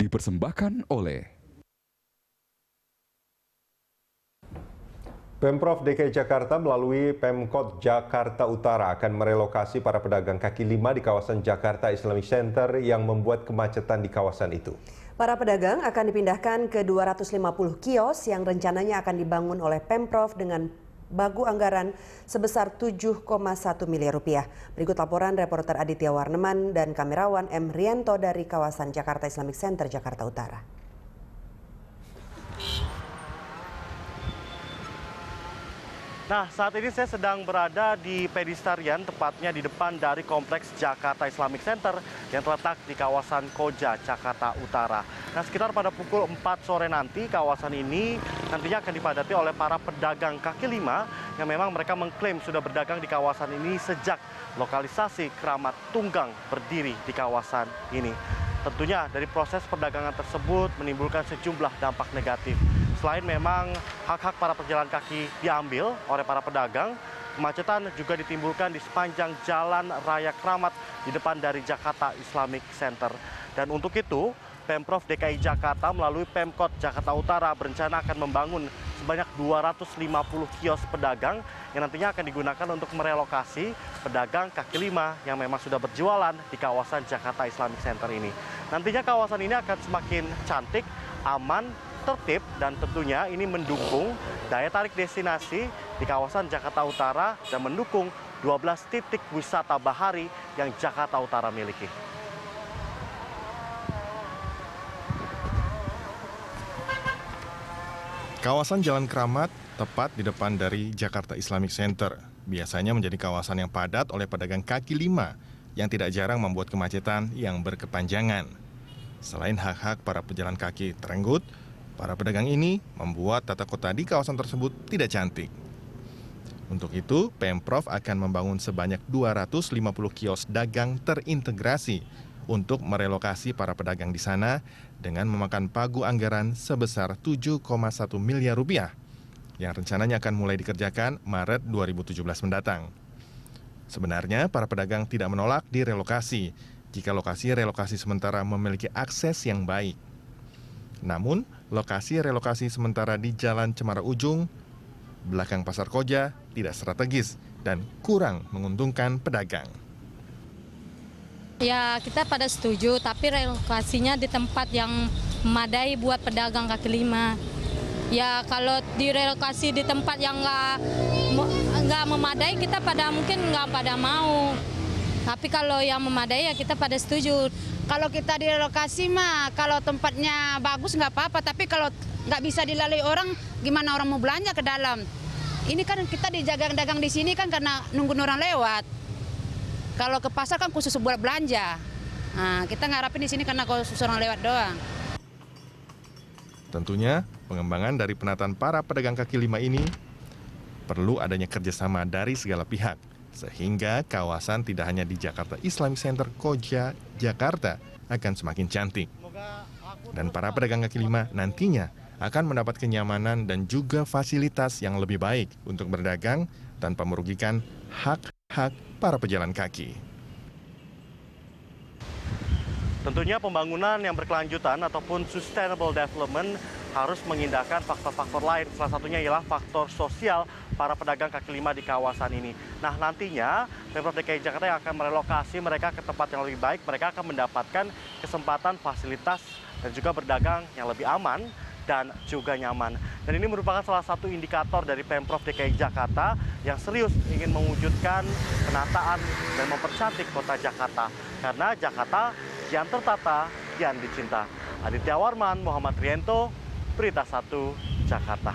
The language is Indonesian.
dipersembahkan oleh Pemprov DKI Jakarta melalui Pemkot Jakarta Utara akan merelokasi para pedagang kaki lima di kawasan Jakarta Islamic Center yang membuat kemacetan di kawasan itu. Para pedagang akan dipindahkan ke 250 kios yang rencananya akan dibangun oleh Pemprov dengan bagu anggaran sebesar 7,1 miliar rupiah. Berikut laporan reporter Aditya Warneman dan kamerawan M. Rianto dari kawasan Jakarta Islamic Center, Jakarta Utara. Nah, saat ini saya sedang berada di Pedestarian, tepatnya di depan dari Kompleks Jakarta Islamic Center yang terletak di kawasan Koja, Jakarta Utara. Nah, sekitar pada pukul 4 sore nanti, kawasan ini nantinya akan dipadati oleh para pedagang kaki lima yang memang mereka mengklaim sudah berdagang di kawasan ini sejak lokalisasi Keramat Tunggang berdiri di kawasan ini. Tentunya dari proses perdagangan tersebut menimbulkan sejumlah dampak negatif. Selain memang hak-hak para pejalan kaki diambil oleh para pedagang, kemacetan juga ditimbulkan di sepanjang Jalan Raya Keramat di depan dari Jakarta Islamic Center. Dan untuk itu, Pemprov DKI Jakarta melalui Pemkot Jakarta Utara berencana akan membangun sebanyak 250 kios pedagang yang nantinya akan digunakan untuk merelokasi pedagang kaki lima yang memang sudah berjualan di kawasan Jakarta Islamic Center ini. Nantinya kawasan ini akan semakin cantik, aman, tertib, dan tentunya ini mendukung daya tarik destinasi di kawasan Jakarta Utara dan mendukung 12 titik wisata bahari yang Jakarta Utara miliki. Kawasan Jalan Keramat tepat di depan dari Jakarta Islamic Center biasanya menjadi kawasan yang padat oleh pedagang kaki lima yang tidak jarang membuat kemacetan yang berkepanjangan. Selain hak-hak para pejalan kaki terenggut, para pedagang ini membuat tata kota di kawasan tersebut tidak cantik. Untuk itu, Pemprov akan membangun sebanyak 250 kios dagang terintegrasi untuk merelokasi para pedagang di sana dengan memakan pagu anggaran sebesar 7,1 miliar rupiah yang rencananya akan mulai dikerjakan Maret 2017 mendatang. Sebenarnya, para pedagang tidak menolak direlokasi jika lokasi relokasi sementara memiliki akses yang baik. Namun, lokasi relokasi sementara di Jalan Cemara Ujung, belakang Pasar Koja, tidak strategis dan kurang menguntungkan pedagang. Ya, kita pada setuju, tapi relokasinya di tempat yang memadai buat pedagang kaki lima. Ya, kalau direlokasi di tempat yang nggak memadai, kita mungkin nggak pada mau. Tapi kalau yang memadai ya kita pada setuju. Kalau kita direlokasi mah, kalau tempatnya bagus nggak apa-apa, tapi kalau nggak bisa dilalui orang, gimana orang mau belanja ke dalam? Ini kan kita dagang di sini kan karena nunggu orang lewat. Kalau ke pasar kan khusus buat belanja. Nah, kita ngarapin di sini karena khusus orang lewat doang. Tentunya, pengembangan dari penataan para pedagang kaki lima ini perlu adanya kerjasama dari segala pihak, sehingga kawasan tidak hanya di Jakarta Islamic Center Koja, Jakarta akan semakin cantik. Dan para pedagang kaki lima nantinya akan mendapat kenyamanan dan juga fasilitas yang lebih baik untuk berdagang tanpa merugikan hak-hak para pejalan kaki. Tentunya pembangunan yang berkelanjutan ataupun sustainable development harus mengindahkan faktor-faktor lain. Salah satunya ialah faktor sosial para pedagang kaki lima di kawasan ini. Nah, nantinya Pemprov DKI Jakarta yang akan merelokasi mereka ke tempat yang lebih baik, mereka akan mendapatkan kesempatan fasilitas dan juga berdagang yang lebih aman dan juga nyaman. Dan ini merupakan salah satu indikator dari Pemprov DKI Jakarta yang serius ingin mewujudkan penataan dan mempercantik kota Jakarta. Karena Jakarta kian tertata, kian dicinta. Aditya Warman, Muhammad Rianto, Berita 1, Jakarta.